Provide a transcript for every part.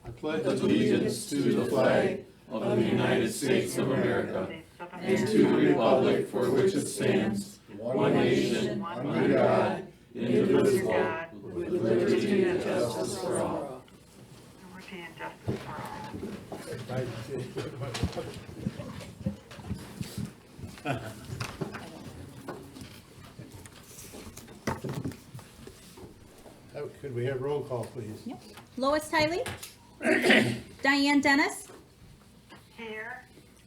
I pledge allegiance to the flag of the United States of America and to the republic for which it stands, one nation, under God, indivisible, with liberty and justice for all. Liberty and justice for all. Could we have roll call, please? Yep. Lois Tiley. Diane Dennis. Here.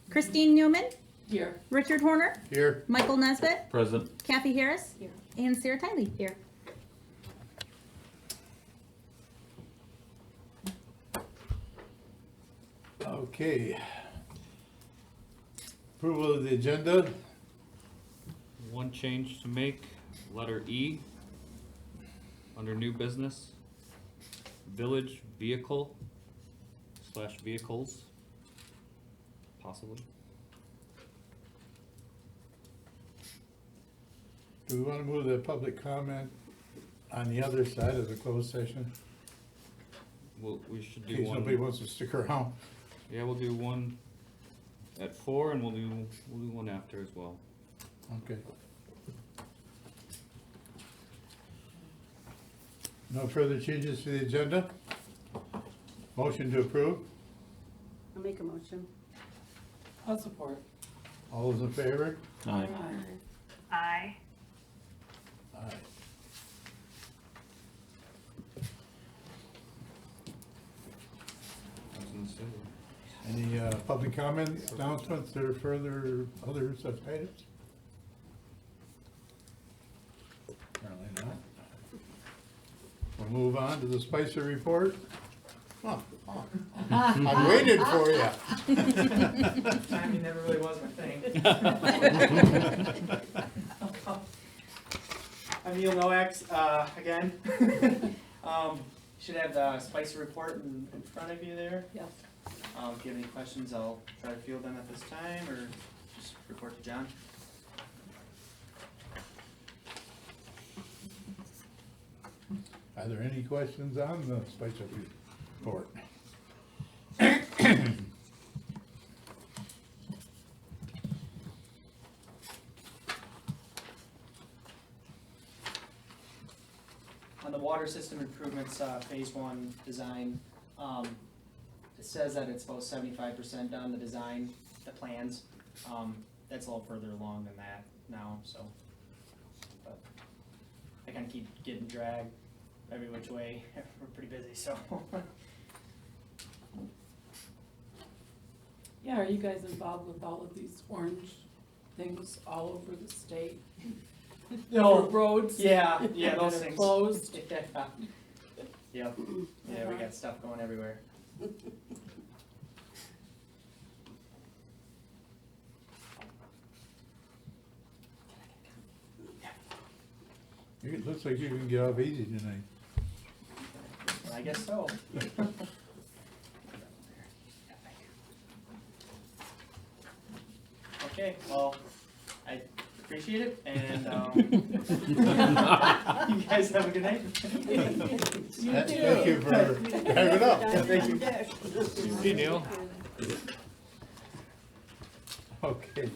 Christine Newman. Here. Richard Horner. Here. Michael Nesbitt. Present. Kathy Harris. Here. And Sarah Tiley. Here. Okay. Approval of the agenda. One change to make, letter E, under new business, village vehicle / vehicles, possibly. Do we want to move the public comment on the other side of the closed session? Well, we should In do case nobody one, wants to stick around. yeah, we'll do one at 4 and we'll do one after as well. Okay. No further changes to the agenda? Motion to approve? I'll make a motion. I'll support. All those in favor? Aye. Aye. Aye. I was gonna say. Any public comments, announcements, or further other such items? Apparently not. We'll move on to the Spicer report. I waited for you. Timing never really was my thing. I'm Neil Noax, again. Should have the Spicer report in front of you there. Yes. If you have any questions, I'll try to field them at this time, or just report to John. Are there any questions on the Spicer report? On the water system improvements, phase 1 design, it says that it's about 75% done, the design, the plans. That's a little further along than that now, so. But I kinda keep getting dragged every which way. We're pretty busy, so. Yeah, are you guys involved with all of these orange things all over the state? No. For roads? Yeah, that those are things. closed? Yep, yeah, we got stuff going everywhere. It looks like you can get off easy tonight. I guess so. Okay, well, I appreciate it, and, you guys have a good night. Thank you for hanging up. Thank you. Hey, Neil. Okay.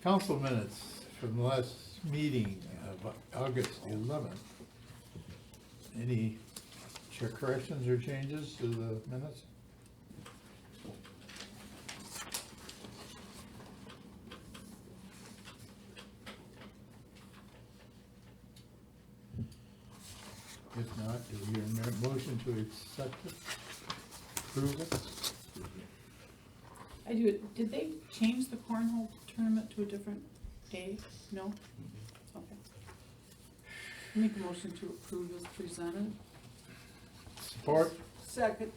Council minutes from the last meeting of August 11th. Any corrections or changes to the minutes? If not, do we hear a motion to accept it, approve it? I do, did they change the cornhole tournament to a different day? No? Okay. Make a motion to approve as presented. Support? Second.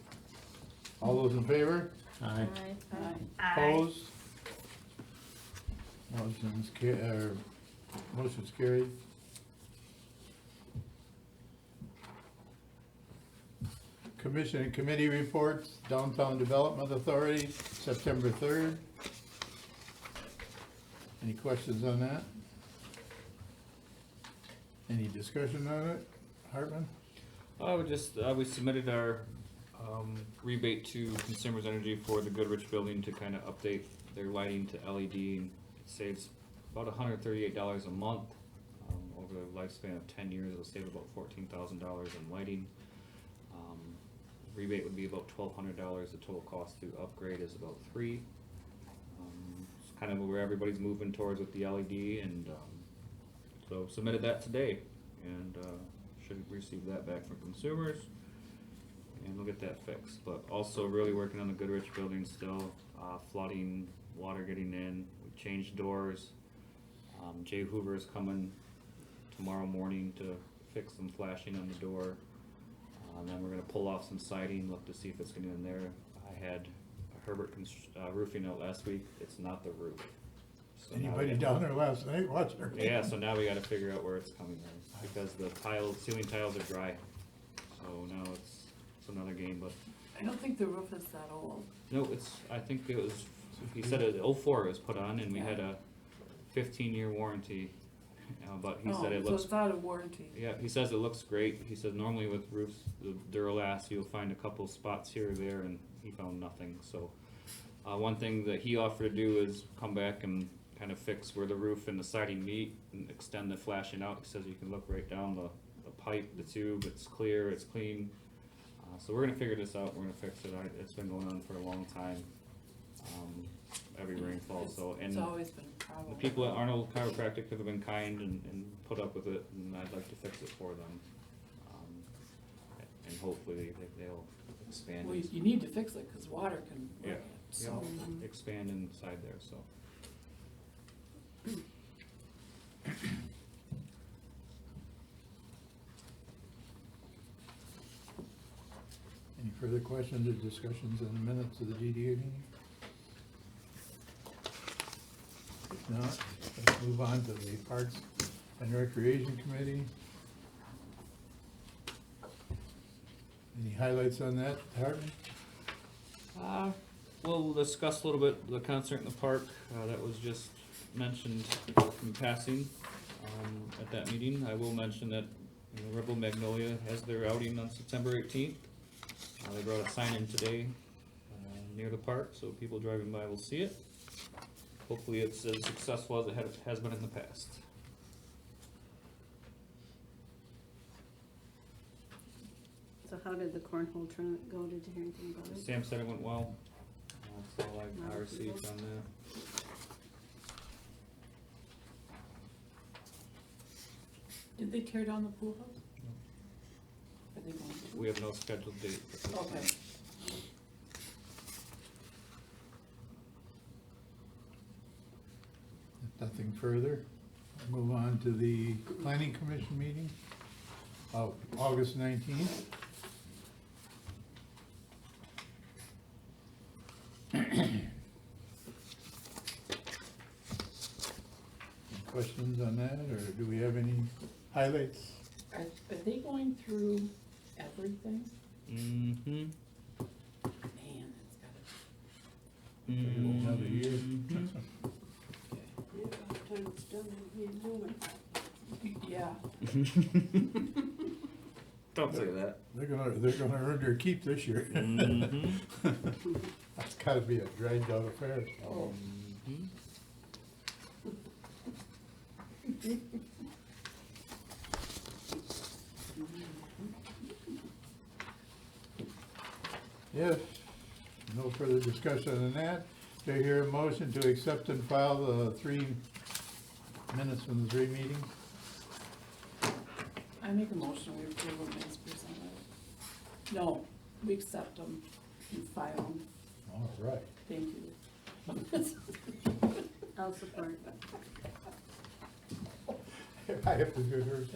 All those in favor? Aye. Aye. Aye. Opposed? Motion's carried. Commission and committee reports, Downtown Development Authority, September 3rd. Any questions on that? Any discussion on it? Hartman? We submitted our rebate to Consumers Energy for the Goodrich building to kind of update their lighting to LED, and it saves about $138 a month. Over the lifespan of 10 years, it'll save about $14,000 in lighting. Rebate would be about $1,200. The total cost to upgrade is about $3,000. It's kind of where everybody's moving towards with the LED, and so submitted that today, and should receive that back from consumers, and we'll get that fixed. But also really working on the Goodrich building still, flooding, water getting in. We changed doors. Jay Hoover is coming tomorrow morning to fix some flashing on the door. Then we're gonna pull off some siding, look to see if it's gonna be in there. I had Herbert Roofing out last week. It's not the roof. So now we Anybody got- down there last night watching her? Yeah, so now we gotta figure out where it's coming from, because the ceiling tiles are dry. So now it's another game, but, I don't think the roof is that old. no, I think it was, he said it, 04 it was put on, and we had a 15-year warranty, but he said it So looks, it's out of warranty. yeah, he says it looks great. He says normally with roofs, the Duralast, you'll find a couple spots here or there, and he found nothing, so. One thing that he offered to do is come back and kind of fix where the roof and the siding meet and extend the flashing out. He says you can look right down the pipe, the tube, it's clear, it's clean. So we're gonna figure this out, we're gonna fix it. It's been going on for a long time, every rainfall, so. It's And always been a problem. the people at Arnold Chiropractic have been kind and put up with it, and I'd like to fix it for them. And hopefully they'll expand. Well, you need to fix it, cause water can Yeah, wreck it, so. yeah, expand inside there, so. Any further questions or discussions on the minutes of the DDA meeting? If not, let's move on to the Parks and Recreation Committee. Any highlights on that, Hartman? We'll discuss a little bit the concert in the park, that was just mentioned in passing, at that meeting. I will mention that, Rebel Magnolia has their outing on September 18th. They brought a sign in today, near the park, so people driving by will see it. Hopefully it's as successful as it has been in the past. So how did the cornhole tournament go? Did you hear anything about it? Sam said it went well. That's all I received on that. Did they tear down the pool house? Are they going to? We have no scheduled date for this. Okay. If nothing further, we'll move on to the Planning Commission meeting of August 19th. Any questions on that, or do we have any highlights? Are they going through everything? Mm-hmm. Man, it's gotta. Another year. Mhm. Yeah. Don't say that. They're gonna earn their keep this year. Mhm. That's gotta be a dragged out affair. Mhm. Yes, no further discussion on that. Do I hear a motion to accept and file the 3 minutes from the 3 meetings? I make a motion, we approve them as presented. No, we accept them and file them. All right. Thank you. I'll support. I have to do hers.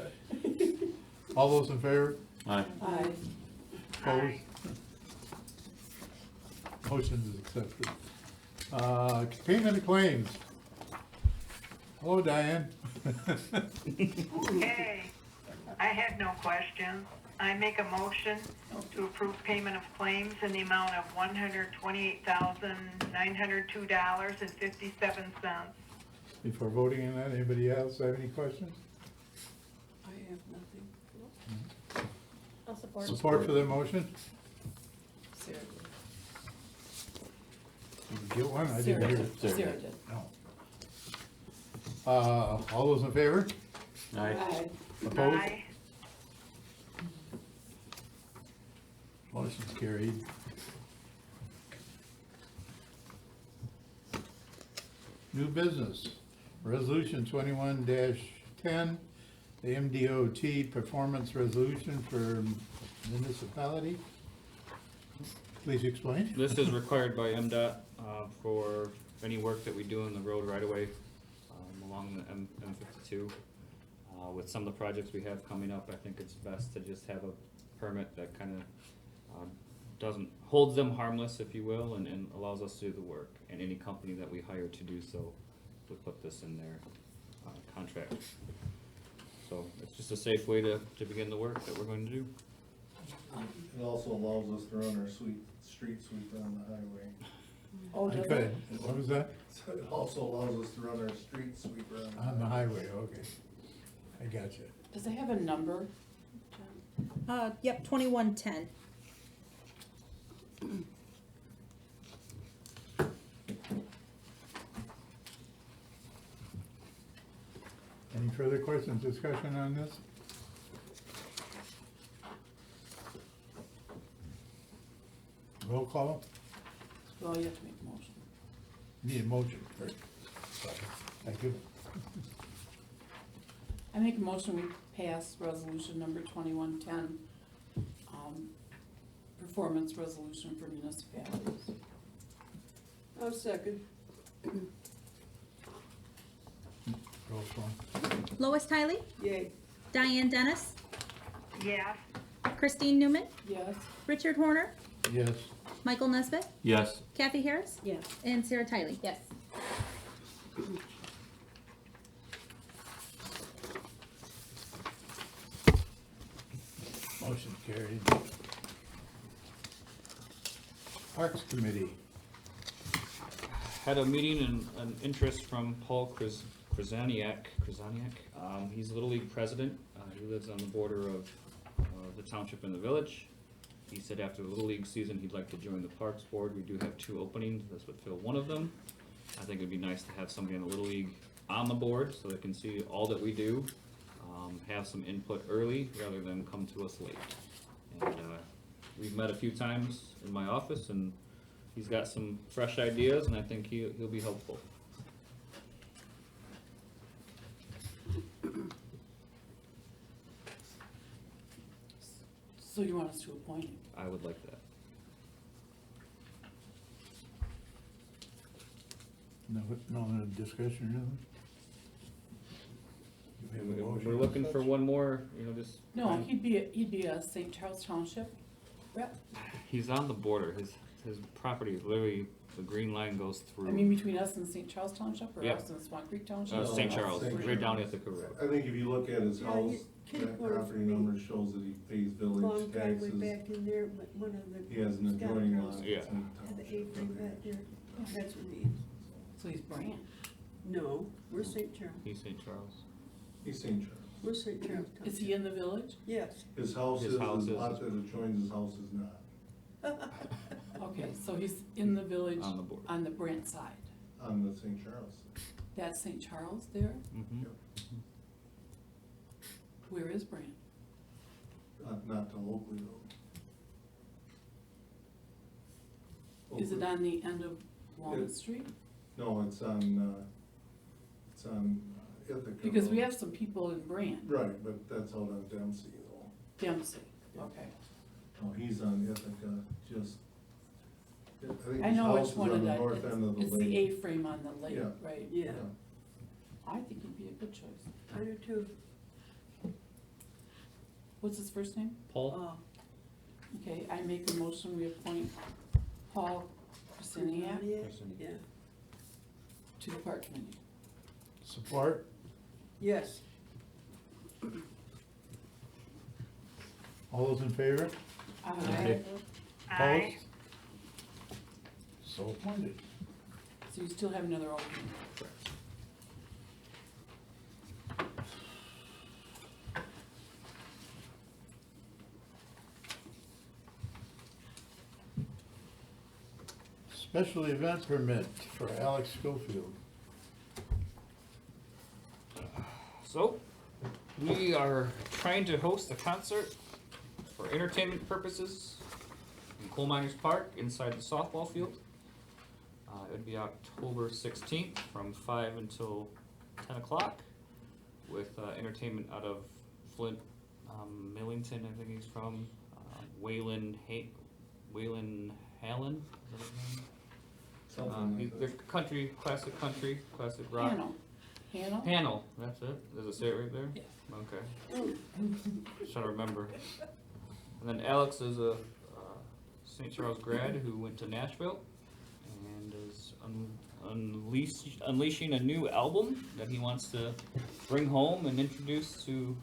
All those in favor? Aye. Aye. Opposed? Motion is accepted. Payment of claims. Hello, Diane. Okay, I have no questions. I make a motion to approve payment of claims in the amount of $128,902.57. Before voting on that, anybody else have any questions? I have nothing. Support for the motion? Sarah Did you get one? I did. didn't Sarah hear. did. Sarah did. No. All those in favor? Aye. Opposed? Aye. Motion's carried. New business, resolution 21-10, the MDOT performance resolution for municipality. Please explain. This is required by MDOT, for any work that we do in the road right away, along the M52. With some of the projects we have coming up, I think it's best to just have a permit that kinda, holds them harmless, if you will, and allows us to do the work. And any company that we hire to do so, we put this in their, contract. So it's just a safe way to begin the work that we're going to do. It also allows us to run our street sweeper on the highway. Oh, does Okay, it? what was that? So it also allows us to run our street sweeper On the highway, okay. I got you. Does it have a number? Yep, 2110. Any further questions, discussion on this? Roll call? Well, you have to make a motion. Need a motion first. Thank you. I make a motion, we pass resolution number 2110, performance resolution for municipalities. I'll second. Roll call. Lois Tiley, Yay. Diane Dennis, Yes. Christine Newman, Yes. Richard Horner, Yes. Michael Nesbitt, Yes. Kathy Harris, Yes. and Sarah Tiley. Yes. Motion carried. Parks Committee. Had a meeting and an interest from Paul Krasaniak. He's a Little League president. He lives on the border of the township and the village. He said after the Little League season, he'd like to join the Parks Board. We do have 2 openings. This would fill one of them. I think it'd be nice to have somebody in the Little League on the board so they can see all that we do, have some input early rather than come to us late. And we've met a few times in my office, and he's got some fresh ideas, and I think he'll be helpful. So you want us to appoint him? I would like that. No discussion, really? Do we have a motion? We're looking for one more, just. No, he'd be a St. Charles Township rep. He's on the border. His property is literally, the green line goes through. I mean, between us and St. Charles Township, or Yeah. us and Swan Creek Township? St. Charles, St. right down Charles. Ithaca Road. I think if you look at his Yeah, house, you can that put it property for me. number shows that he pays Long village driveway taxes. back in there, but one of the. He has an scout adjoining houses lot. Yeah. that's in had the township. apron back there. That's what he is. So he's Brand. No, we're St. Charles. He's St. Charles. He's St. Charles. We're St. Charles Township. Is he in the village? Yes. His house His is, house his is- lot that adjoins his house is not, Okay, so he's in the village On the border. on the Brant side. on the St. Charles. That's St. Charles there? Mm-hmm. Where is Brant? Not to Oakley Road. Is it Oakley- on the end of Walnut It- Street? No, it's on Ithaca. Because we Road. have some people in Brant, Right, but that's out on Dempsey though. Dempsey, okay. No, he's on Ithaca, just, I think I his know house which is one on it the is. north end of the It's the lake. A-frame on the lake, Yeah. right? Yeah, I think he'd be a good choice. I do too. What's his first name? Paul? Oh, Okay, I make a motion, we appoint Paul Krasniak yeah, to the park committee. Support? yes. All those in favor? Aye. Aye. Opposed? So appointed. So you still have another opening. Special event permit for Alex Schofield. So, we are trying to host a concert for entertainment purposes in Coal Miners Park inside the softball field. It would be October 16th from 5 until 10 o'clock with entertainment out of Flint, Millington, I think he's from, Waylon Hallen, is that his name? They're country, classic rock. Hannah? Hannell, that's it. Does it say it right there? Yeah. Okay. Just trying to remember. And then Alex is a St. Charles grad who went to Nashville and is unleashing a new album that he wants to bring home and introduce to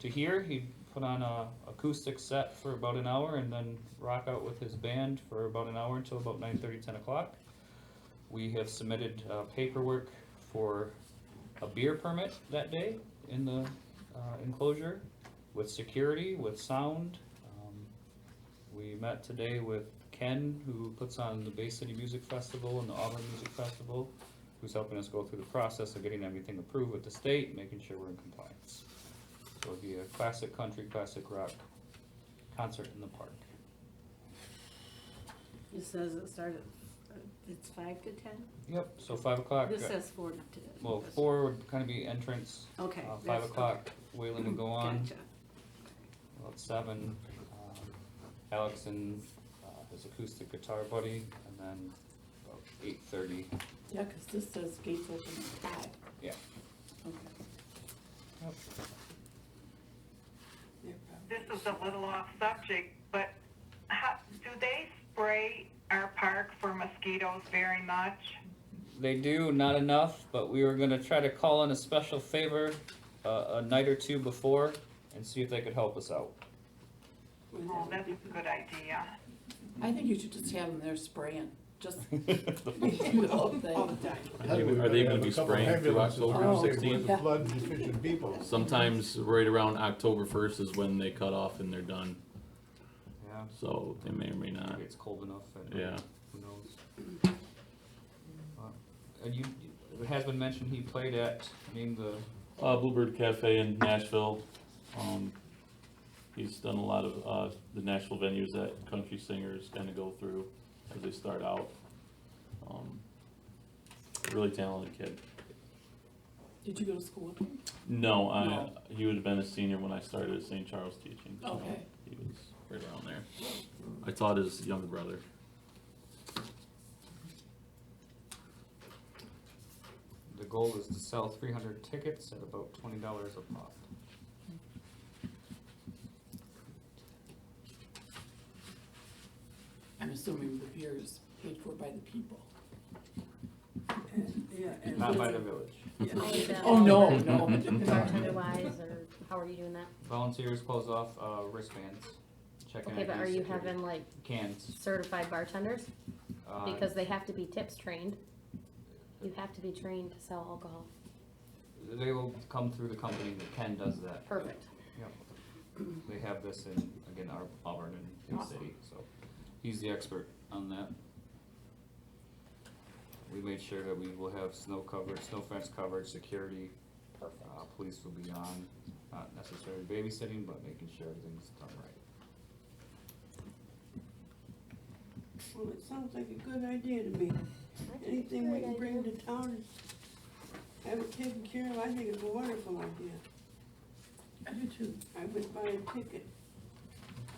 here. He put on a acoustic set for about an hour and then rock out with his band for about an hour until about 9:30, 10 o'clock. We have submitted paperwork for a beer permit that day in the enclosure with security, with sound. We met today with Ken, who puts on the Bay City Music Festival and the Auburn Music Festival, who's helping us go through the process of getting everything approved with the state, making sure we're in compliance. So it'll be a classic country, classic rock concert in the park. It says it started, it's 5 to 10? Yep, so 5 o'clock. This says 4 to 10. Well, 4 would kind of be entrance. Okay. 5 that's- o'clock, Waylon would go on. Gotcha. About 7, Alex and his acoustic guitar buddy, and then about 8:30. Yeah, 'cause this says gates open at 5. Yeah. Okay. Yep. This is a little off subject, but do they spray our park for mosquitoes very much? They do, not enough, but we were gonna try to call in a special favor a night or two before and see if they could help us out. Oh, that's a good idea. I think you should just have them there spraying, just do the whole thing. Are they gonna be spraying through October Oh, 16th? yeah. Flood deficient people. Sometimes right around October 1st is when they cut off and they're done, Yeah, so they may or may not. maybe it's cold enough and Yeah. who knows. And it has been mentioned he played at, name the, Bluebird Cafe in Nashville. He's done a lot of the Nashville venues that country singers kind of go through as they start out. Really talented kid. Did you go to school with them? No, No. he would have been a senior when I started at St. Charles teaching. So Okay. he was right around there. I taught his younger brother. the goal is to sell 300 tickets at about $20 a pop. I'm assuming the beer is paid for by the people. Not by the village. Oh, no, no. Bartender wise, or how are you doing that? Volunteers close off wristbands, checking Okay, but IDs, are you security. having like Cans. certified bartenders? Uh, Because they have to be tips trained. You have to be trained to sell alcohol. They will come through the company that Ken does that. Perfect. Yep. They have this in, again, Auburn and New City, so he's the expert on that. We made sure that we will have snow coverage, snow fence coverage, security. Perfect. Police will be on, not necessarily babysitting, but making sure everything's done right. Well, it sounds like a good idea to me. Anything we can bring to town and have it taken care of, I think it's a wonderful idea. I do too. I would buy a ticket.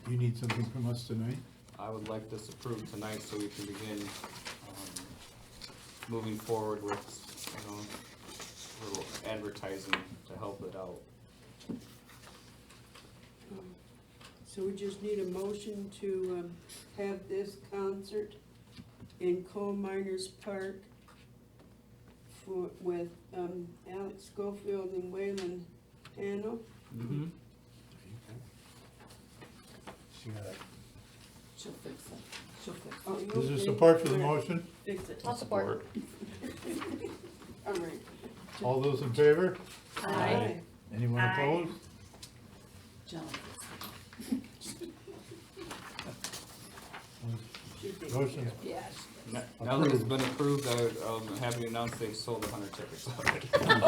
You need something from us tonight? I would like this approved tonight so we can begin, moving forward with, a little advertising to help it out. So we just need a motion to, have this concert in Coal Miners Park with, Alex Schofield and Waylon Hannell. Mm-hmm. She got it. She'll fix it. She'll fix Oh, it. you Is there okay? support for the Good. motion? Fix it. I'll support. All right. All those in favor? Aye. Anyone Aye. opposed? John. Should they? Motion. Yes. Now that it's been approved, I'm happy to announce they've sold 100 tickets already. And I've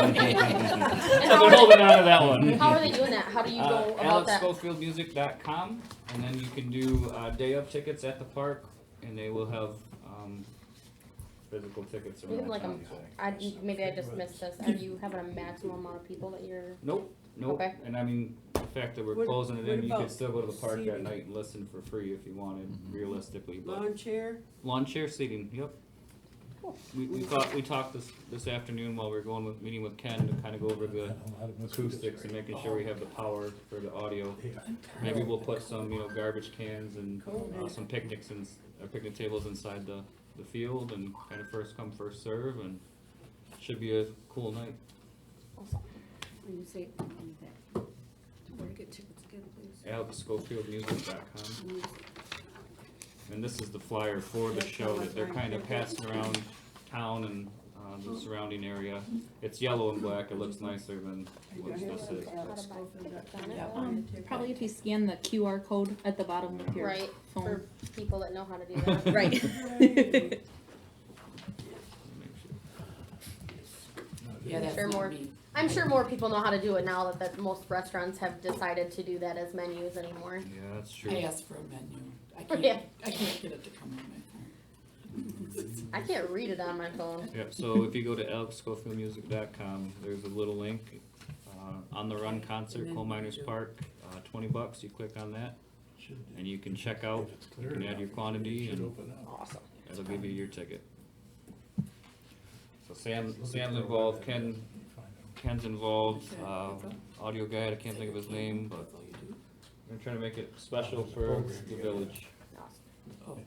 how been are holding on to that one. they, how are they doing that? How do you go about that? AlexSchofieldMusic.com, and then you can do day of tickets at the park, and they will have physical tickets You have around like town. maybe I just missed this. Are you having a maximum amount of people that you're? Nope. Okay. And I mean, the fact that we're What- closing it what in, you about could still go to the park that seating? night and listen for free if you wanted, realistically. But Lawn chair? lawn chair seating, yep. We talked this afternoon while we were meeting with Ken to kind of go over the acoustics and making sure we have the power for the audio. Maybe we'll put some, garbage cans and some picnic tables inside the field and kind of first come, first serve, and should be a cool night. When you say, where to get tickets again, please? AlexSchofieldMusic.com. And this is the flyer for the show that they're kind of passing around town and the surrounding area. It's yellow and black, it looks nicer than what this is. How to buy tickets on it? Probably if you scan the QR code at the bottom of your Right, phone. for people that know how to do that. Right. Yeah, I'm that's sure not more, me. I'm sure more people know how to do it now that most restaurants have decided to do that as menus anymore. Yeah, that's true. I asked for a menu. Yeah. I can't get it to come on my phone. I can't read it on my phone. Yep, so if you go to AlexSchofieldMusic.com, there's a little link, on the Run concert, Coal Miners Park, $20, you click on that, and you can check out, you can add your quantity, and Awesome. it'll give you your ticket. So Sam's involved, Ken's involved, audio guide, I can't think of his name, but That's all you do? we're trying to make it special for the village. Oh,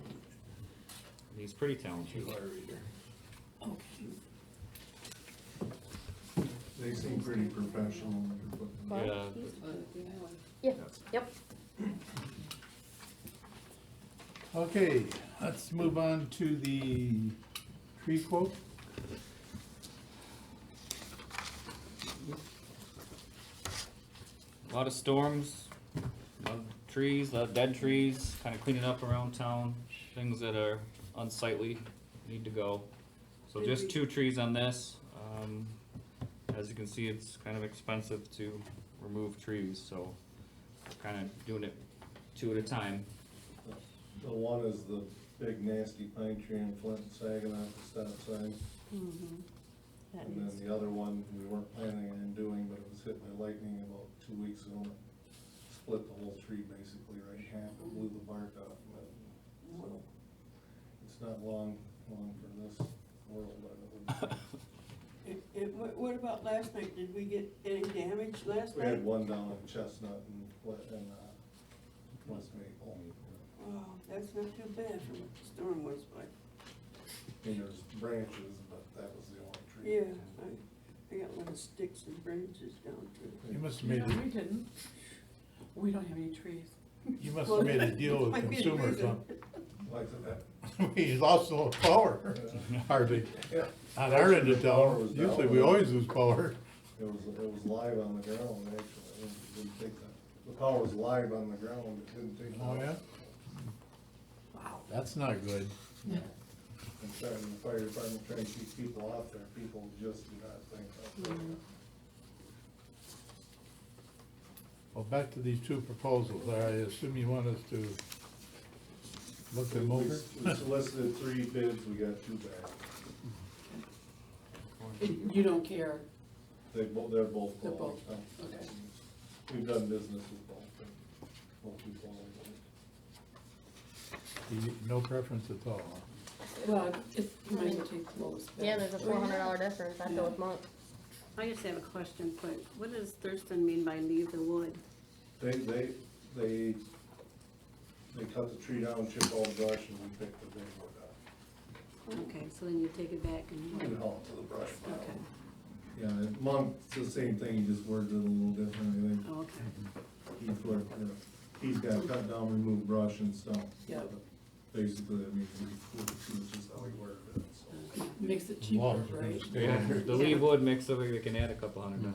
He's pretty talented. okay. They seem pretty professional when they're putting them. Yeah, Yep. Okay, let's move on to the tree quote. a lot of storms, a lot of trees, a lot of dead trees, kind of cleaning up around town, things that are unsightly need to go. So just 2 trees on this. As you can see, it's kind of expensive to remove trees, so we're kind of doing it 2 at a time. The one is the big nasty pine tree in Flint, sagging off the stop sign. That And then is, the other one, we weren't planning on doing, but it was hit by lightning about 2 weeks ago. and Split the whole tree basically right in half, and blew the bark off of it. So, it's not long for this world, I don't think. What about last night? Did we get any damage last We night? had one down in Chestnut and West Maple. Oh, that's not too bad for what the storm was, but, I mean, there's branches, but that was the only tree. yeah, I got a lot of sticks and branches down too. You must have No, made, we didn't. We don't have any trees. you must have made a deal with Might be the consumers, huh? reason. Like that. We lost a little power, hardly. Yeah. On our end of Power town, was down. usually we always lose power. It was live on the ground, actually. It didn't take that. The power was live on the ground, it didn't take. Oh, yeah? Wow. That's not good. And starting the fire department trying to keep people off there, people just do not think of it. Well, back to these 2 proposals. I assume you want us to look them over? We solicited 3 bids, we got 2 back. You don't care? They're both They're both, qualified. okay. We've done business with both people. No preference at all, huh? Well, it might take the lowest bid. Yeah, there's a $400 difference. I go with Monk. I just have a question, quick. What does Thurston mean by leave the wood? They cut the tree down, chip all the brush, and we pick the big wood up. Okay, so then you take it back And and, haul it to the brush pile. okay, Yeah, and Monk's the same thing, he just words it a little differently. I think oh, okay. he's got to cut down, remove brush and stuff. Yeah. Basically, I mean, it's just how he worded it, so. Makes it cheaper, Water's gonna right? stay Yeah, under. the leaf wood mix over, we can add a couple $100. Yeah.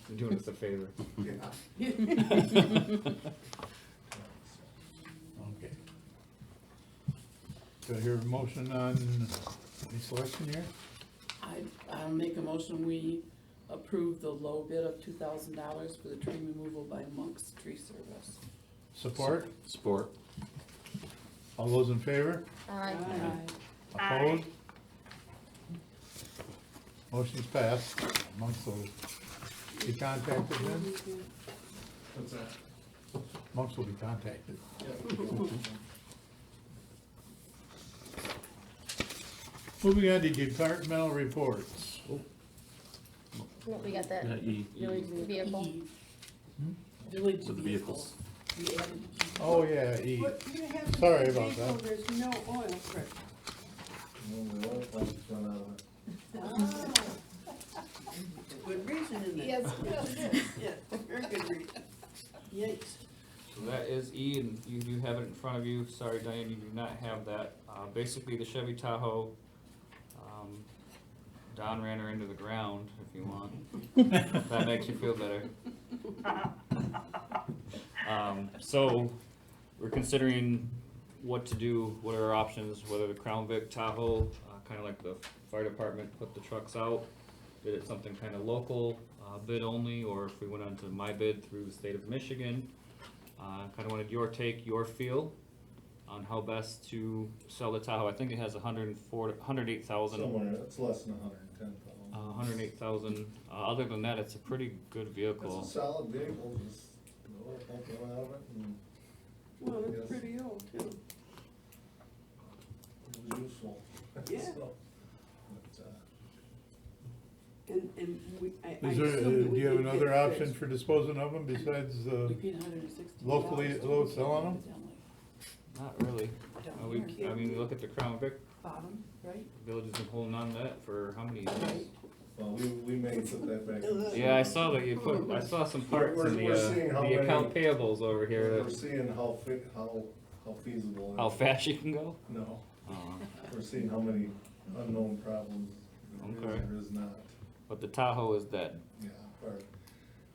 You're doing us a favor. Yeah. Okay. motion on the selection here? I'll make a motion, we approve the low bid of $2,000 for the tree removal by Monk's Tree Service. Support? Sport. All those in favor? Aye. Opposed? Motion's passed. Monks will be contacted then? What's that? Monks will be contacted. Moving on to departmental reports. What, we got that Yeah, E, village vehicle? Village with the vehicles. We added Oh, yeah, E. What, you have to Sorry be about careful, that. there's no oil pressure. Well, the oil pumps run out of it. Good reason, isn't it? Yes, yes. Yeah, very good reason. Yikes. So that is E, and you do have it in front of you. Sorry, Diane, you do not have that. Basically, the Chevy Tahoe, Don ran her into the ground, if you want. If that makes you feel better. So, we're considering what to do, what are our options, whether the Crown Vic Tahoe, kinda like the fire department put the trucks out, did it something kinda local, bid only, or if we went on to my bid through the state of Michigan. Kinda wanted your take, your feel on how best to sell the Tahoe. I think it has 108,000. Somewhere, it's less than 110,000. 108,000. Other than that, it's a pretty good vehicle. It's a solid vehicle, just the oil pump went out of it and Well, Yes. it's pretty old too. it was useful. Yeah. So, but, And we, I Is there, assume that do we you have did another get option fixed. for disposing of them besides, we paid $160. locally, selling them? Not really. I mean, look at the Crown Vic. Bottom, right? Village has been holding on to that for how many years? well, we may put that back. in the- Yeah, I saw that you put, I saw some parts in We're seeing how the account many- payables over here. We're seeing how feasible. it How is. fast you can go? No, Uh, we're seeing how many unknown problems there Okay. is or is not. But the Tahoe is dead. Yeah,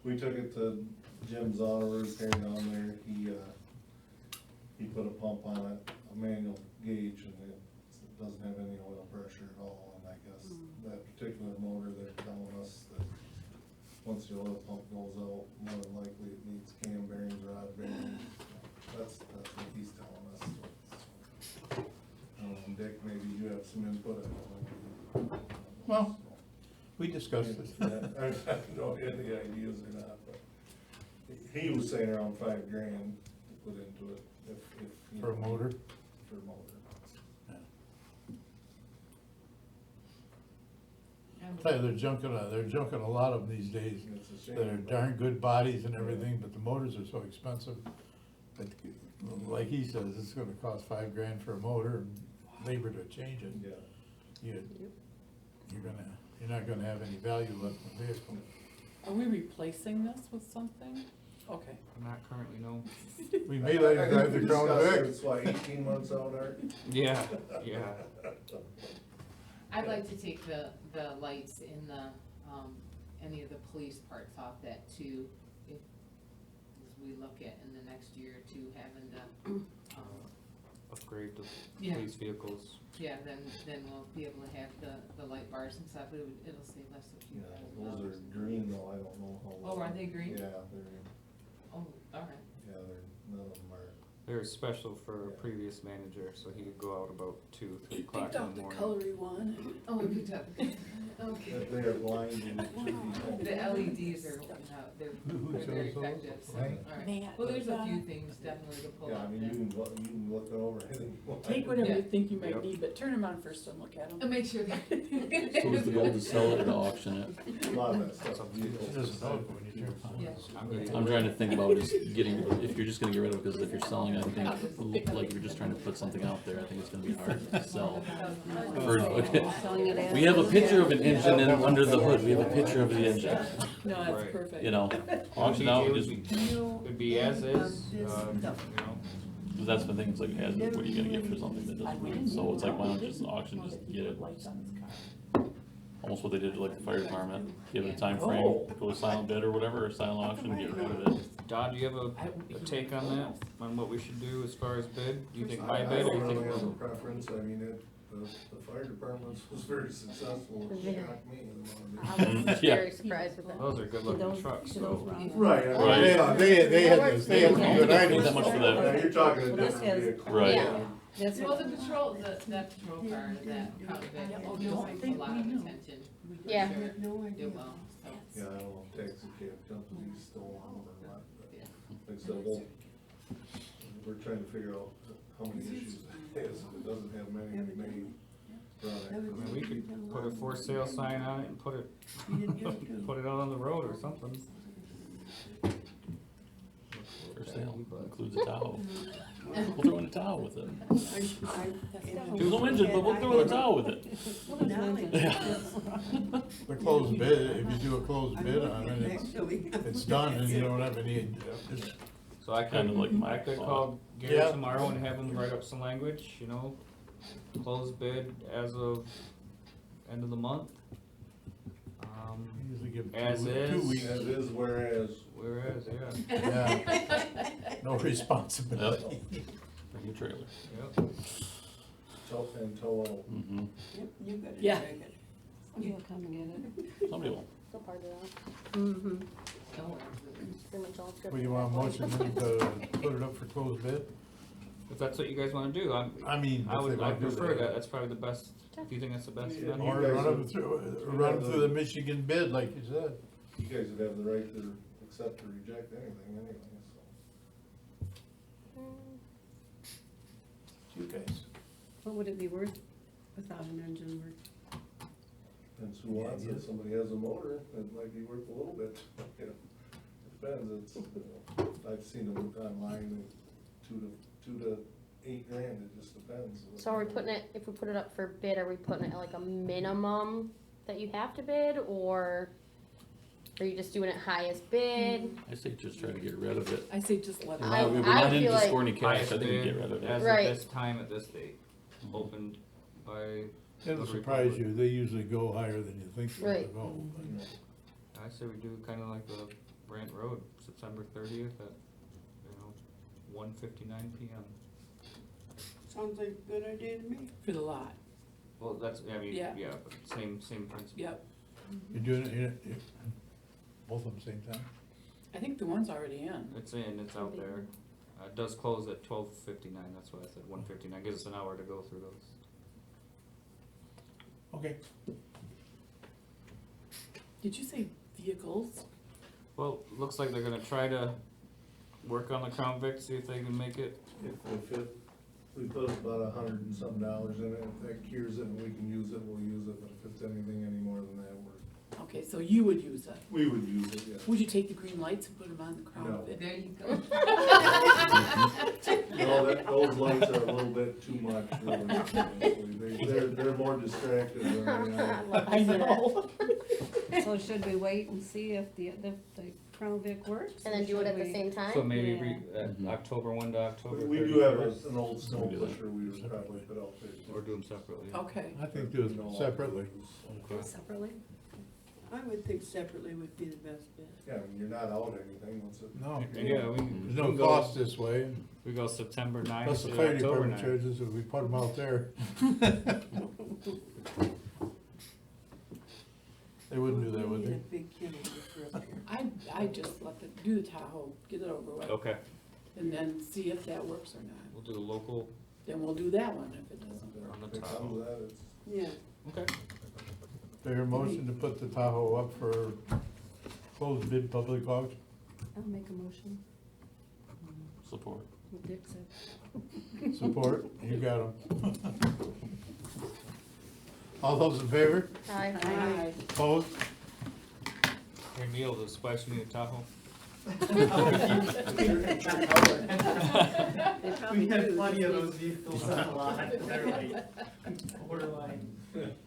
we took it to Jim's Auto Repair down there, he put a pump on it, a manual gauge, and it doesn't have any oil pressure at all, and I guess that particular motor, they're telling us that once the oil pump goes out, more than likely it needs cam bearings, rod bearings, that's what he's telling us. Dick, maybe you have some input on it. Well, we discussed it. Yeah, I don't know any ideas or not, but he was saying around $5,000 to put into it, if, you For a know, motor? For a motor. Tell you, they're junking a lot of them these days. It's a shame. That are darn good bodies and everything, but the motors are so expensive. But like he says, it's gonna cost $5,000 for a motor and labor to change it. Yeah. You're not gonna have any value left in the vehicle. Are we replacing this with something? Okay. Not currently, no. We may let I him think drive we the Crown discussed Vic. It's what, 18 months out, Art? Yeah, yeah. I'd like to take the lights in the, any of the police parts off that too, if, as we look at in the next year or two, having to, Upgrade the Yeah. police vehicles. yeah, then we'll be able to have the light bars and stuff, it'll save us a few Yeah, thousand those dollars. are green though, I don't know how. Oh, are they green? Yeah, Oh, alright. none of them are. They're special for a previous manager, so he could go out about 2, 3 o'clock Picked in out the the morning. colory one. Oh, we picked up, okay. They are blinding. The LEDs are, they're Who very chose those? effective, so, Right. alright. Matt, Well, there's a uh, few things definitely to pull Yeah, I up mean, there. you can look it over anything you want. Take whatever Yeah. you think you might Yep. need, but turn them on first and look at them. And make sure that. So is the goal to sell it or to auction it? A lot of that stuff. It doesn't help when you turn it on. Yeah. I'm trying to think about just getting, if you're just gonna get rid of it, because if you're selling it, I think, like you're just trying to put something out there, I think it's gonna be hard to sell. Okay. Selling it as. We have a picture of an engine in, under the hood, we have a picture of the engine, No, that's Right. perfect. you know, auction out, It just, would be as is, you know. that's the thing, it's like, as, what are you gonna get for something that doesn't work? So it's like, why not just auction, just get it, Lights on his car. almost what they did to like the fire department, give it a time frame, go to silent bid or whatever, or silent auction, get rid of it. Don, do you have a take on that, on what we should do as far as bid? Do you think my I bid, or don't you think? really have a preference, I mean, the fire department was very successful, it shocked me. I was Yeah. very surprised with that. Those are good looking trucks, so. Right, I mean, Right. they had this, they had some good Pay items. that much for that. Yeah, you're talking a Well, this different has- vehicle. Right. Yeah. That's Well, what, the patrol, that patrol car, that Crown Vic, Oh, it no, I brings a think lot we of know. attention. Yeah. Sure, No it idea. will, so. Yeah, I don't know if taxi cab companies still on them or not, but Yeah. like I said, we're trying to figure out how many issues it has, if it doesn't have many, it may run it. I mean, we could put a for sale sign on it and put it, put it out on the road or something. For sale, includes a Tahoe. We'll throw in a Tahoe with it. There's no engine, but we'll throw in a Tahoe with it. The closed bid, if you do a closed bid on it, it's done and you don't have any, it's, So I could, Kinda like my I could thought. call Gary Yeah. tomorrow and have him write up some language, you know, close bid as of end of the month. usually give As two is. weeks. As is, whereas, Whereas, yeah, Yeah. No responsibility. Bring your trailer. yep. tow and tow out. Mm-hmm. Yep, you gotta Yeah. check it. you'll come and get it. Somebody will. Still part of that. Mm-hmm. Pretty much all scripted. Well, you want a motion then to put it up for closed bid? If that's what you guys wanna do, I mean, I if would, they I want to do prefer that. that, that's probably the best, if you think that's the best. Yeah. then- Or You guys run them have- through the Michigan bid, like you said. You guys would have the right to accept or reject anything anyway, so. You guys. What would it be worth without an engine work? Depends who wants it, somebody has a motor, it might be worth a little bit, you know, it depends, it's, you know, I've seen them online, two to $8 grand, it just depends. So are we putting it, if we put it up for bid, are we putting it at like a minimum that you have to bid, or are you just doing it highest bid? I say just try to get rid of it. I say just let it. I- We're I not in feel to like- score any cash, Highest I think we bid get rid of as it. of Right. this time at this date, opened by. It'll Notary surprise Public. you, they usually go higher than you think they're Right. gonna go. You know, I say we do kinda like the Brant Road, September 30th at, 1:59 PM. Sounds like a good idea to me. For the lot, Well, that's, I mean, Yeah. yeah, but same principle. yep. You're doing it, both at the same time? I think the one's already in. It's in, it's out there. It does close at 12:59, that's why I said 1:59, gives us an hour to go through those. Okay. Did you say vehicles? Well, looks like they're gonna try to work on the Crown Vic, see if they can make it. If we put about $100 and some in it, if that cures it and we can use it, we'll use it, but if it's anything any more than that, Okay, so you would use it. we would use it, yeah. Would you take the green lights and put them on the Crown No. Vic? There you go. No, those lights are a little bit too much, really, honestly. They're more distracted than they are. I know. So should we wait and see if the Crown Vic works? And then or do it should at the we- same time? So maybe Yeah. Mhm. October 1 to October We do have 31st, an old snow do that. pusher we would probably put out there. or do them separately. Okay. I think do it separately. Okay. Separately? I would think separately would be the best bet. Yeah, I mean, you're not out anything, once it. No, Yeah, we there's we no can go, cost this way, we go September 9th plus the to fire October department 9th. charges if we put them out there. They wouldn't do that, would We need they? a big kennel for up here. I just let them do the Tahoe, get it over with, Okay, and then see if that works or not. we'll do the local Then we'll do that one if it doesn't. on the If it top. comes to that, it's. Yeah, Okay. Do your motion to put the Tahoe up for closed bid public auction? I'll make a motion. Support. Dick said. Support, you got them. All those in favor? Aye. Aye. Opposed? Hey Neil, does Splash need a Tahoe? They probably We have do. plenty of those vehicles on the lot, they're like borderline.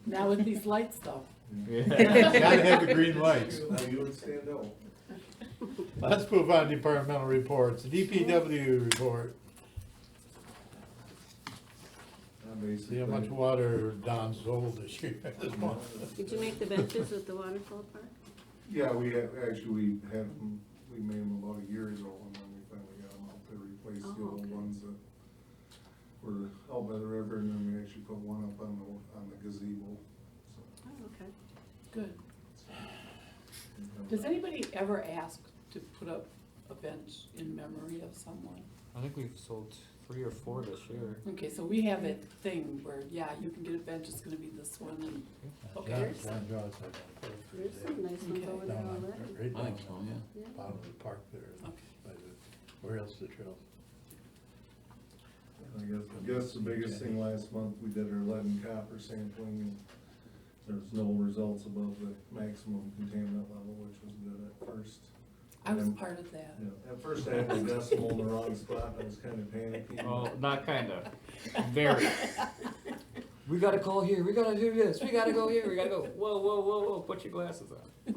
Now with these lights though. Gotta have the green lights. Now you would stand out. Let's move on to departmental reports. DPW report. See how much water Don sold this year, this month. Did you make the benches at the waterfall park? Yeah, we have, actually, we have them we made them about a year ago, and then we finally got them out to replace the Oh, old okay. ones that were out by the river, and then we actually put one up on the gazebo, so. Oh, okay. Good. Does anybody ever ask to put up a bench in memory of someone? I think we've sold 3 or 4 this year. Okay, so we have a thing where, yeah, you can get a bench, it's gonna be this one, and, okay. John John's had one. There's some nice ones over there Down on- already. right I think down so, on yeah. the Bottom of the park there, Okay. by the, where else the trails? I guess the biggest thing last month, we did our lead and copper sampling, and there was no results above the maximum contaminant level, which was good at first. I was And- part of that. Yeah, at first I had the decimal in the wrong spot, and I was kinda panicking. Oh, not kinda. Very. We gotta call here, we gotta do this, we gotta go here, we gotta go. Whoa, whoa, whoa, whoa, put your glasses on.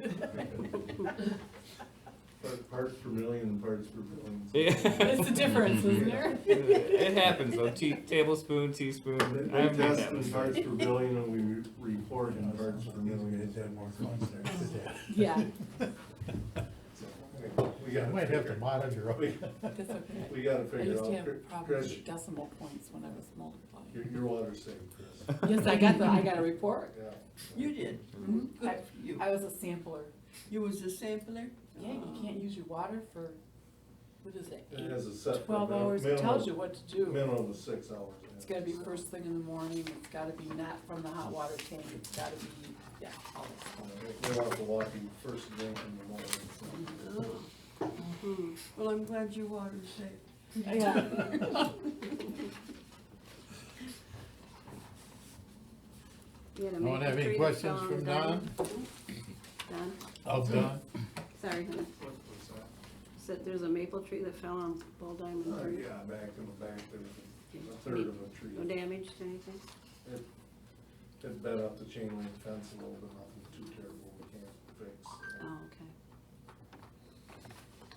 Parts per million and parts per billion. Yeah. It's the difference, isn't there? It happens though, tablespoon, teaspoon. They I've made test that in mistake. parts per billion, and we report in parts per million. It's had more fun there. Yeah, So, we I gotta might have to figure- monitor we- it. that's okay. We gotta I figure used to out, have problems Chris, with decimal points when I was multiplying. your water's safe, Chris. Yes, I got a report. Yeah. You did. Mhm. Good I- for you. I was a sampler. You was a sampler? Yeah, you can't use your water for, what is it, It has a set. 12 hours, it tells you what to do. Minimum of 6 hours. It's gotta be first thing in the morning, it's gotta be not from the hot water tank, it's gotta be, yeah, all that stuff. They want the walking first drink in the morning. Oh. Mhm. Well, I'm glad your water's safe. Yeah. You had a No one maple have any tree that questions fell on from the garden? Don? Of Don? Sorry, honey. What's that? Said there's a maple tree that fell on Bull Diamond Tree. Yeah, back in the back, there was a third of a tree. No damage to anything? It bed up the chain link fence a little bit, nothing too terrible we can't fix. Oh, okay.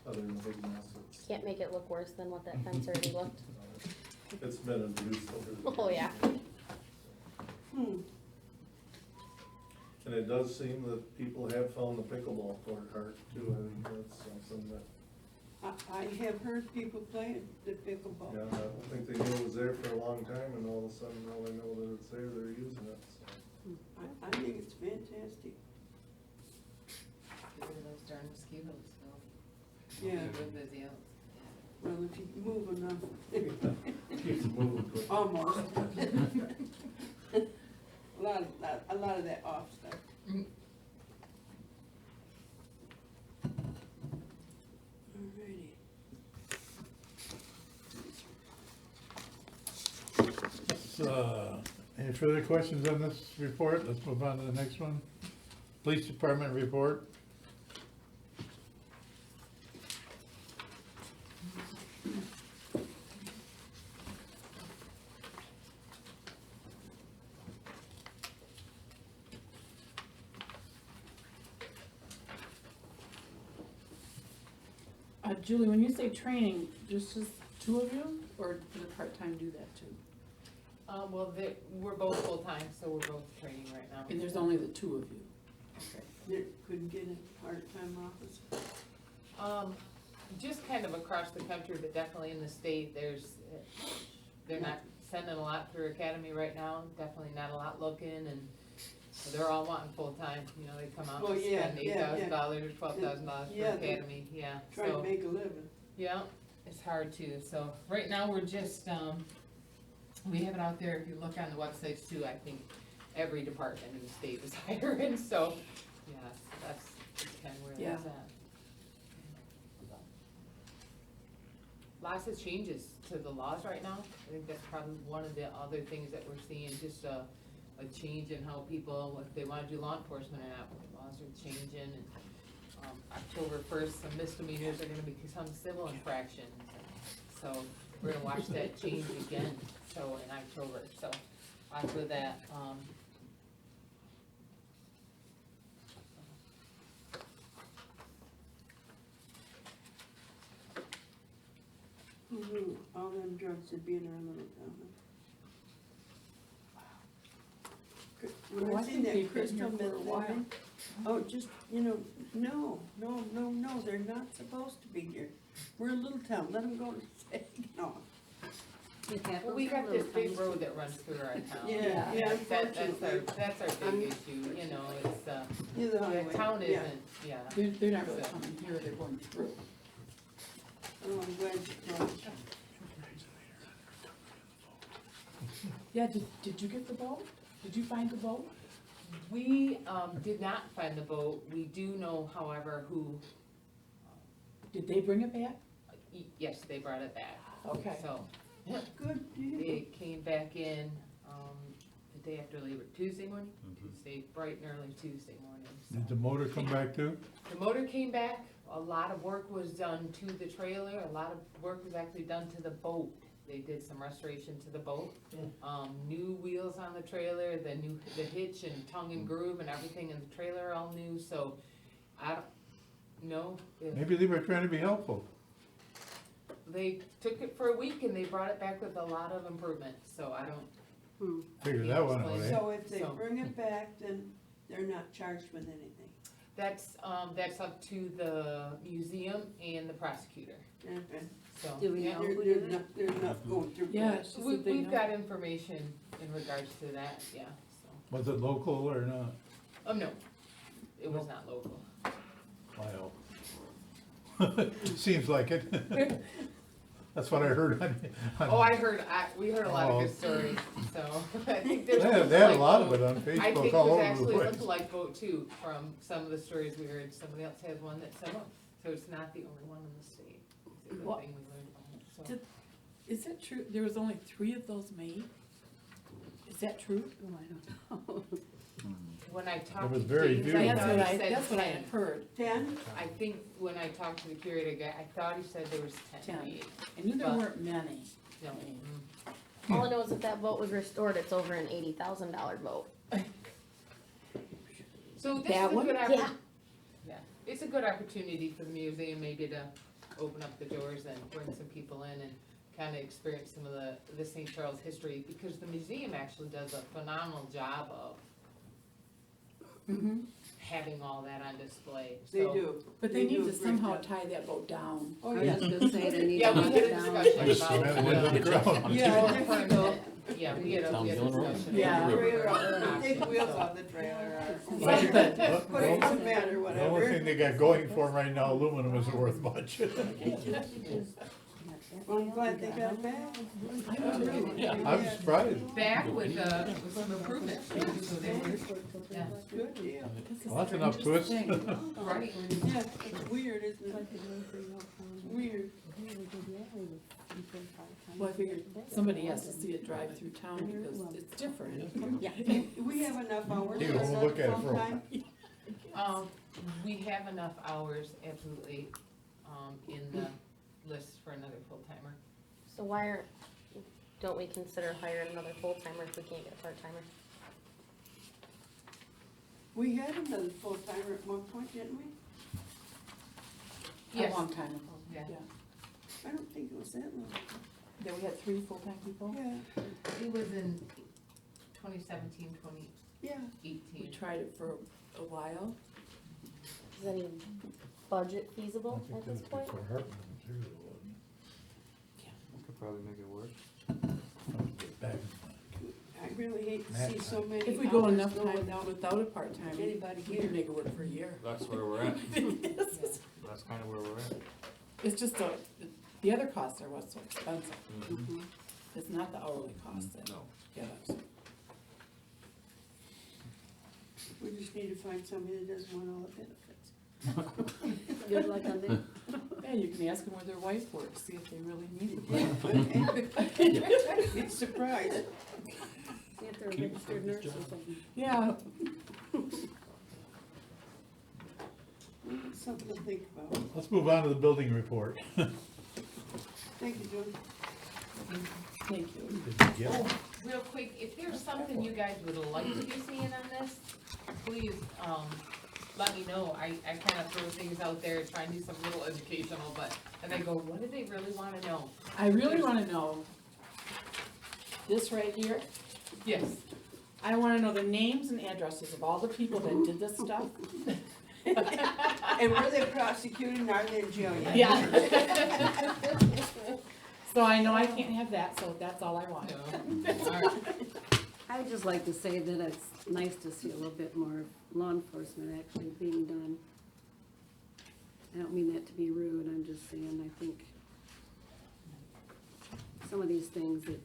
Other than the big mess, it's, Can't make it look worse than what that fence already looked. it's been abused over the years. Oh, yeah. Hmm. And it does seem that people have found the pickleball court hard too, I think that's something that, I have heard people playing the pickleball. yeah, I don't think they knew it was there for a long time, and all of a sudden, now they know that it's there, they're using it, so. I think it's fantastic. Get rid of those darn mosquitoes, so. Yeah. We're busy out. Well, if you move enough. Keeps it moving quick. Almost. A lot of that off stuff. Alrighty. Any further questions on this report? Let's move on to the next one. Police Department report. Julie, when you say training, just 2 of you, or did a part-time do that too? Well, we're both full-time, so we're both training right now. And there's only the 2 of you? Okay. There couldn't get a part-time officer. Just kind of across the country, but definitely in the state, they're not sending a lot through Academy right now, definitely not a lot looking, and they're all wanting full-time, you know, they come out Oh, and yeah, spend yeah, $8,000 or $12,000 Yeah, for they Academy, yeah, Trying to so, make a living. yeah, it's hard too, so, right now, we're just, we have it out there, if you look on the websites too, I think every department in the state is hiring, so, yeah, that's kind of where Yeah. it's at. Lots of changes to the laws right now. I think that's probably one of the other things that we're seeing, just a change in how people, if they wanna do law enforcement or not, laws are changing. And October 1st, some misdemeanors are gonna become civil infractions. So we're gonna watch that change again, so in October, so after that, Who knew all them drugs would be in our little town? Well, When I I seen think they've that been crystal here for a meth while. living, Oh, just, no, they're not supposed to be here. We're a little town, let them go to Saginaw. It happens Well, we in got little this big towns, road too. that runs through our town. Yeah, That's our unfortunately. big issue, it's, Near the the highway. town Yeah. isn't, yeah. They're not really coming here, they're going through. Oh, I'm glad you called. Yeah, did you get the boat? Did you find the boat? We, did not find the boat. We do know, however, who, Did they bring it back? yes, they brought it back. Okay. So, Good deal. it came back in, the day after Labor, Tuesday morning? Tuesday, bright and early Tuesday morning, so. Did the motor come back too? The motor came back, a lot of work was done to the trailer, a lot of work was actually done to the boat. They did some restoration to the boat, new wheels on the trailer, the hitch and tongue and groove and everything in the trailer are all new, so I don't know if Maybe they were trying to be helpful. they took it for a week and they brought it back with a lot of improvements, so I don't. Figure that one out, eh? So if they So- bring it back, then they're not charged with anything. That's up to the museum and the prosecutor, Okay. so. Do we yeah. know who There's did it? enough, there's enough going through. Yeah, she We, said they we've know. got information in regards to that, yeah, so. Was it local or not? No, it was not local. Wow. Seems like it. That's what I heard on. Oh, we heard a lot of good stories, so I think there's. They had a lookalike lot of boat. it on I Facebook think all there's over actually the a place. lookalike boat too, from some of the stories we heard, somebody else has one that's similar, so it's not the only one in the state. It's a good Well, thing we learned about it, so. Is it true, there was only 3 of those made? Is that true? Oh, I don't know. When I talked was to very James, few. I That's thought what he I, said that's what I 10. had heard. 10? I think when I talked to the curator guy, I thought he said there was 10 10. made. I knew there But- weren't many. No. All I know is if that boat was restored, it's over an $80,000 boat. So this That is a one? good Yeah. Yeah, it's a good opportunity for the museum maybe to open up the doors and bring some people in and kind of experience some of the St. Charles history, because the museum actually does a phenomenal job of having all that on display. They So- do. But they need do to a great somehow job. tie that boat down. Oh, I yeah. was gonna say they need Yeah, to we knock had it a down. discussion Just about, cement it into the ground. Yeah. yeah, we had a discussion. Yeah. Trailer, about take options, wheels so. off the trailer. Something. Put it in cement or The whatever. only thing they got going for them right now, aluminum isn't worth much. Well, I'm glad they got it back. I'm surprised. Back with some improvements, so they were, yeah, Good deal. Well, that's enough twist. right. Yeah, it's weird, isn't it? Weird. Well, I figured somebody has to see it drive through town because it's different. Yeah. We have enough hours. Here, we'll look at it for a Full-time? We have enough hours, absolutely, in the list for another full-timer. So don't we consider hiring another full-timer if we can't get a part-timer? We had another full-timer at one point, didn't we? A Yes. long time ago. Yeah. I don't think it was that long. Yeah, we had 3 full-time people. Yeah, It was in 2017, yeah. 2018. We tried it for a while. Is any budget feasible at this point? We could probably make it work. I really hate to see so many. If we go hours enough go time without without a part-timer, Anybody we here. can make it work for a year. That's where we're at. It's That's kind of where we're at. just the other costs are what's so expensive. Mhm. It's not the hourly cost that No. get us. We just need to find somebody that doesn't want all the benefits. Good luck on that. Yeah, you can ask them where their wife works, see if they really need it. I'd be surprised. See if they're a registered nurse or something. Yeah, Something to think about. Let's move on to the building report. Thank you, John. thank you. Did you get it? Real quick, if there's something you guys would like to be seeing on this, please, let me know. I kind of throw things out there, try and do some little educational, and I go, what do they really wanna know? I really wanna know this right here. Yes. I wanna know the names and addresses of all the people that did this stuff. And were they prosecuted and are they in jail yet? Yeah. So I know I can't have that, so that's all I want. No. All right. I would just like to say that it's nice to see a little bit more law enforcement actually being done. I don't mean that to be rude, I'm just saying, I think some of these things that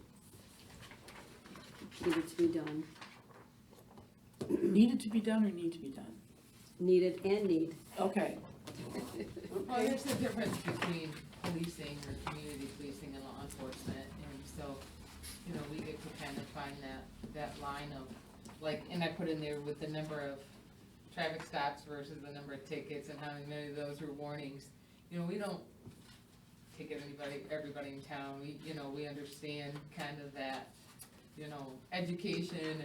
needed to be done, Needed to be done or need to be done? needed and need. Okay. Well, there's a difference between policing or community policing and law enforcement, and so, you know, we get to kind of find that line of, like, and I put in there with the number of traffic stops versus the number of tickets and how many of those were warnings. You know, we don't ticket everybody in town, we understand kind of that, education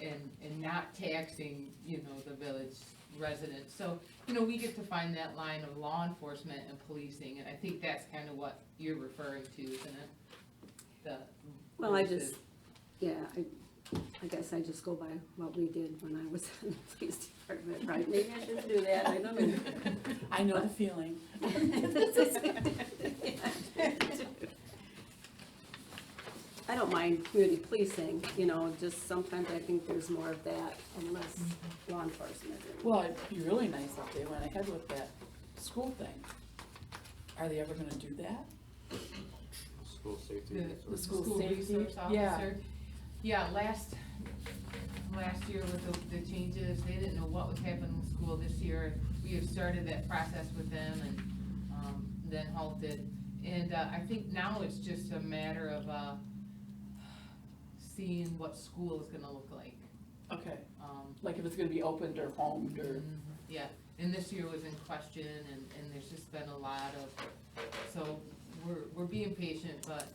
and not taxing, the village residents. So, we get to find that line of law enforcement and policing, and I think that's kind of what you're referring to, isn't it? Well, I just, yeah, I guess I just go by what we did when I was in the police department, right? Maybe I shouldn't do that, I don't know. I know the feeling. I don't mind community policing, just sometimes I think there's more of that and less law enforcement. Well, it'd be really nice if they went ahead with that school thing. Are they ever gonna do that? School safety. The school School safety? resource Yeah. officer. Yeah, last year with the changes, they didn't know what was happening in school. This year, we have started that process with them and, then halted. And, I think now it's just a matter of, seeing what school is gonna look like. Okay, like if it's gonna be opened or homed or, Yeah, and this year was in question, and there's just been a lot of, so we're being patient, but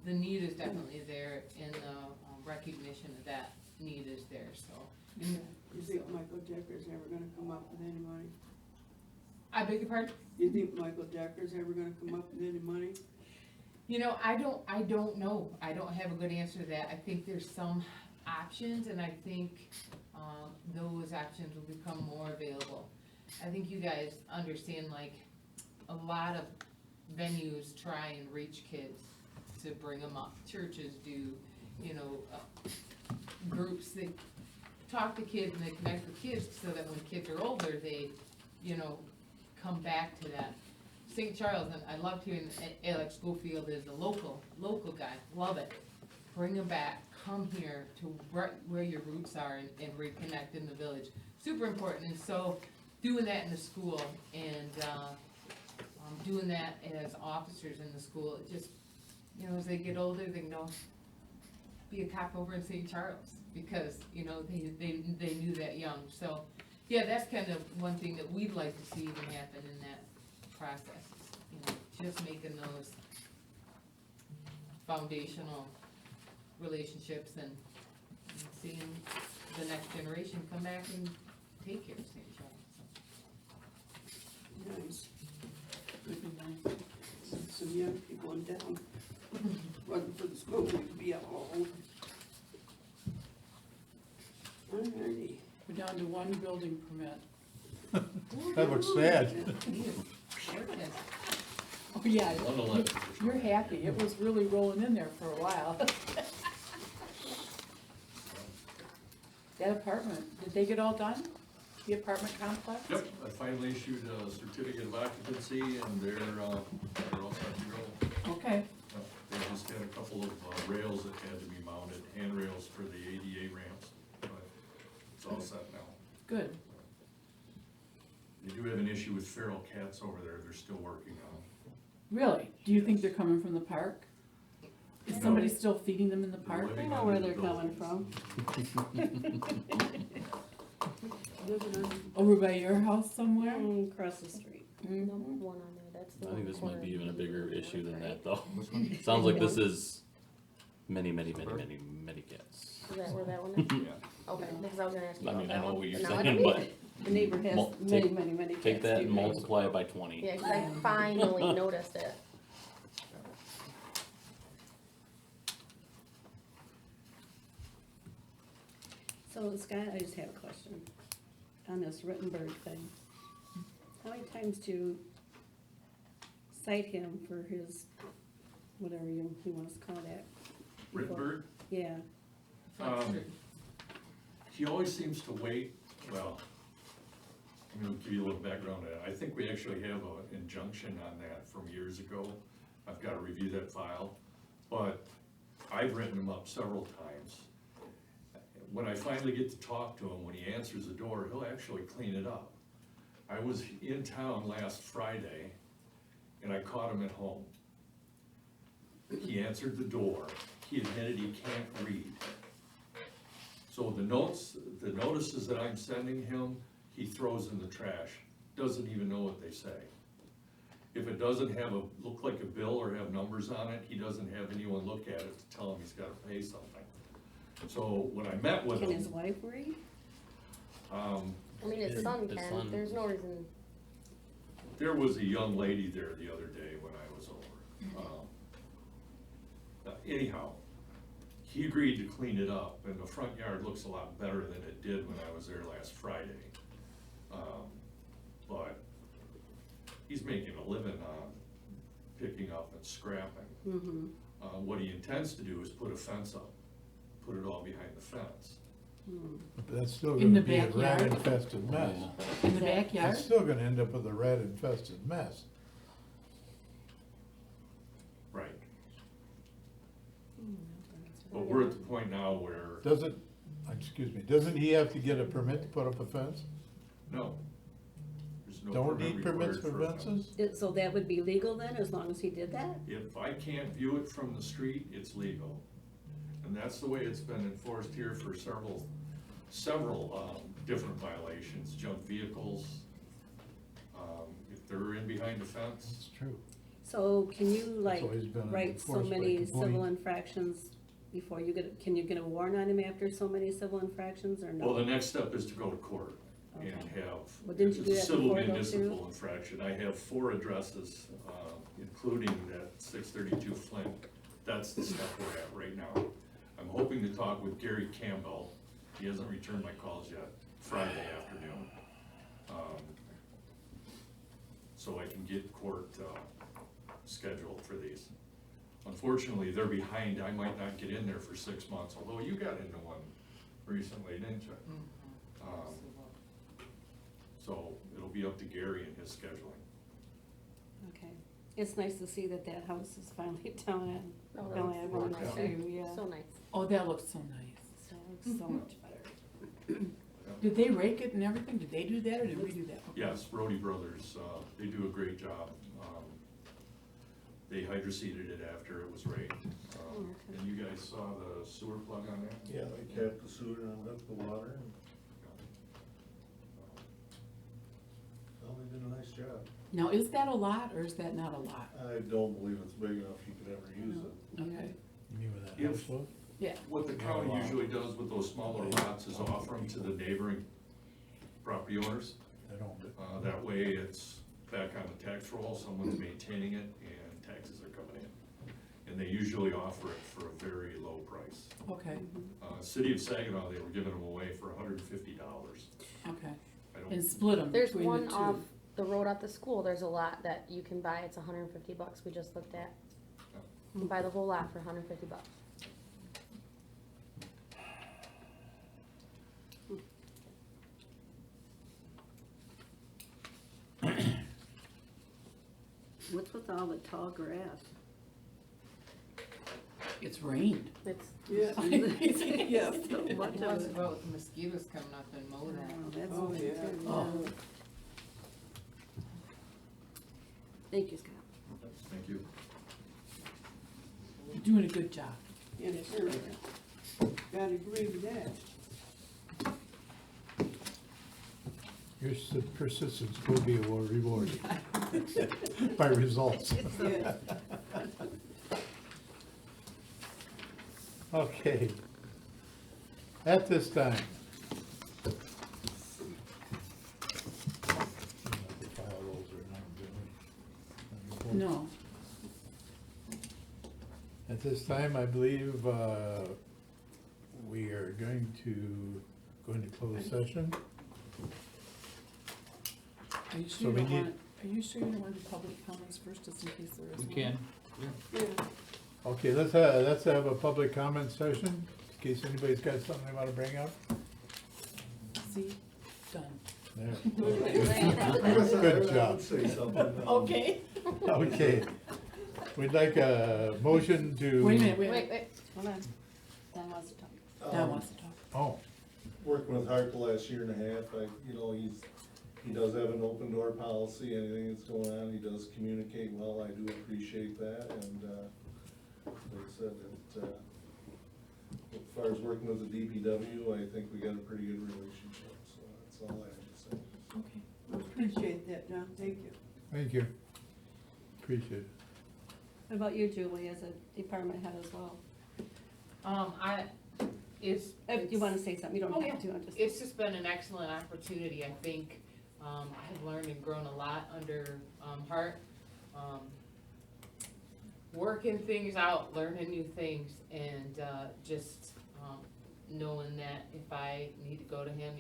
the need is definitely there, and the recognition of that need is there, so. You think Michael Decker's ever gonna come up with any money? I beg your pardon? You think Michael Decker's ever gonna come up with any money? I don't know. I don't have a good answer to that. I think there's some options, and I think, those options will become more available. I think you guys understand, like, a lot of venues try and reach kids to bring them up. Churches do, groups, they talk to kids and they connect with kids so that when kids are older, they, come back to that. St. Charles, and I loved hearing Alex Schofield is a local guy, love it. Bring him back, come here to right where your roots are and reconnect in the village. Super important, and so doing that in the school and, doing that as officers in the school, it just, as they get older, they can go be a cop over in St. Charles because, they knew that young. So, yeah, that's kind of one thing that we'd like to see even happen in that process, just making those foundational relationships and seeing the next generation come back and take care of St. Charles. Nice. would be nice. Some young people in town running for the school, we'd be all over. Alrighty. We're down to one building permit. That looks sad. Oh, yeah, 111. you're happy, it was really rolling in there for a while. That apartment, did they get all done? The apartment complex? Yep, I finally issued a certificate of occupancy and they're all set to go. Okay, They just had a couple of rails that had to be mounted, handrails for the ADA ramps, but it's all set now. good. They do have an issue with feral cats over there, they're still working on. Really? Do you think they're coming from the park? Is No. somebody still feeding them in the They're park? I living know under where the they're coming building. from. Over by your house somewhere? Across the street. Number one on there, that's the I think this might be even a bigger issue than that, though. Which one? Sounds like this is many cats. Is that where that one is? Yeah. Okay, because I was gonna ask you I about mean, I that know one. what you're No, I saying, don't but either. The neighbor has Mul- many, take- many cats. take that too. and multiply it by 20. Yeah, because I finally noticed it. So Scott, I just have a question on this Rittenberg thing. How many times do you cite him for his, whatever he wants to call that? Rittenberg, Yeah, he always seems to wait, well, I'm gonna give you a little background on it. I think we actually have an injunction on that from years ago. I've gotta review that file, but I've written him up several times. When I finally get to talk to him, when he answers the door, he'll actually clean it up. I was in town last Friday, and I caught him at home. He answered the door, he admitted he can't read. So the notices that I'm sending him, he throws in the trash, doesn't even know what they say. If it doesn't look like a bill or have numbers on it, he doesn't have anyone look at it to tell him he's gotta pay something. So when I met with him. can his wife read? I mean, his son His can, son- there's no reason, There was a young lady there the other day when I was over. Anyhow, he agreed to clean it up, and the front yard looks a lot better than it did when I was there last Friday. But he's making a living on picking up and scrapping. Mm-hmm. What he intends to do is put a fence up, put it all behind the fence. But that's still In gonna the be a backyard? rat infested mess. In the backyard? It's still gonna end up with a rat infested mess. Right. But we're at the point now where, Doesn't he have to get a permit to put up a fence? no. There's no Don't permit need permits for required a fence. fences? So that would be legal then, as long as he did that? If I can't view it from the street, it's legal. And that's the way it's been enforced here for several different violations, junk vehicles. If they're in behind the fence, That's true. So can you like always been write so enforced by many complaint. civil infractions before you can you get a warrant on him after so many civil infractions or no? well, the next step is to go to court and Okay. have, Well, didn't you it's do a that civil before, though, municipal too? infraction. I have 4 addresses, including that 632 Flint. That's the step we're at right now. I'm hoping to talk with Gary Campbell. He hasn't returned my calls yet, Friday afternoon. So I can get court scheduled for these. Unfortunately, they're behind. I might not get in there for 6 months, although you got into one recently, didn't you? So it'll be up to Gary and his scheduling. Okay, it's nice to see that house is finally down Oh, on that's Bel Avenue worked out. too, yeah. so nice. Oh, that looks so nice. So it looks so much better. Did they rake it and everything? Did they do that or did we do that? Yes, Brody Brothers, they do a great job. They hydroseeded it after it was raked. And you guys saw the sewer plug on that? Yeah, they capped the sewer and dumped the water, and, well, they did a nice job. Now, is that a lot or is that not a lot? I don't believe it's big enough you could ever use it. Okay, You mean with that If- house was? yeah. What the county usually does with those smaller lots is offer them to the neighboring property owners. They don't. That way it's back on the tax roll, someone's maintaining it, and taxes are coming in. And they usually offer it for a very low price. Okay, City of Saginaw, they were giving them away for $150. okay. I don't, And split them There's between the one two. off the road at the school, there's a lot that you can buy, it's $150, we just looked at. You can buy the whole lot for $150. What's with all the tall grass? It's rained. It's, Yeah. Yes. So much What's of it. about the mosquitoes coming up and mow that? Oh, that's Oh, nice, yeah. too, Oh. yeah. Thank you, Scott. thank you. You're doing a good job. Yes, sir. Gotta agree with that. Your persistence will be rewarded by results. Yeah. Okay. At this time. No. At this time, I believe we are going to go into closed session. Are you So sure you we don't need- want, are you sure you don't want to do public comments first, just in case there is We one? can, Yeah. Okay, let's have a public comment session, in case anybody's got something they wanna bring up. See, done. There. Good job. Say something. Okay. Okay. We'd like a motion to. Wait a minute, Wait, Hold on. Don wants to talk. Don wants to talk. Oh, Working with Hart the last year and a half, he does have an open door policy, anything that's going on, he does communicate well, I do appreciate that, and, like I said, as far as working with the DPW, I think we got a pretty good relationship, so that's all I have to say. Okay. Appreciate that, John, thank you. thank you. Appreciate it. What about you, Julie, as a department head as well? If you wanna say something, you don't Oh, have yeah. to, I'm just. It's just been an excellent opportunity, I think, I've learned and grown a lot under, Hart. Working things out, learning new things, and, just, knowing that if I need to go to him,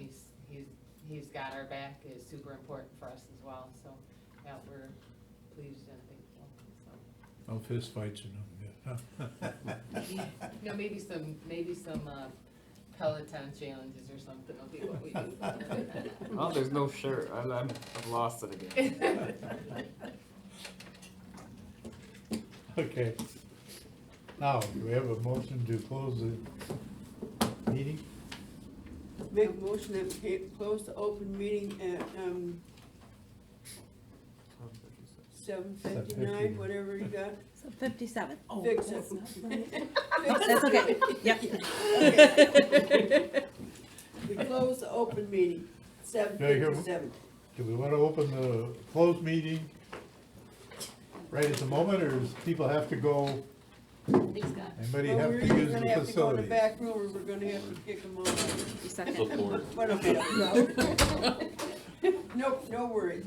he's got our back is super important for us as well, so, yeah, we're pleased and thankful, so. No fist fights or nothing, You know, maybe some Peloton challenges or something will be what we do. oh, there's no shirt, I've lost it again. Okay. Now, do we have a motion to close the meeting? Make a motion that we close the open meeting at, 7:59, whatever you got. So 57. Oh, Fix that's it. not right. That's okay. Yep. Okay. We close the open meeting, 7:57. Do we want to open the closed meeting right at the moment, or does people have to go, Thanks, Scott. anybody Well, have we're to either use the gonna have to go in the facility? back room, or we're gonna have to kick them off. Second. Support. But okay, no. Nope, no worries.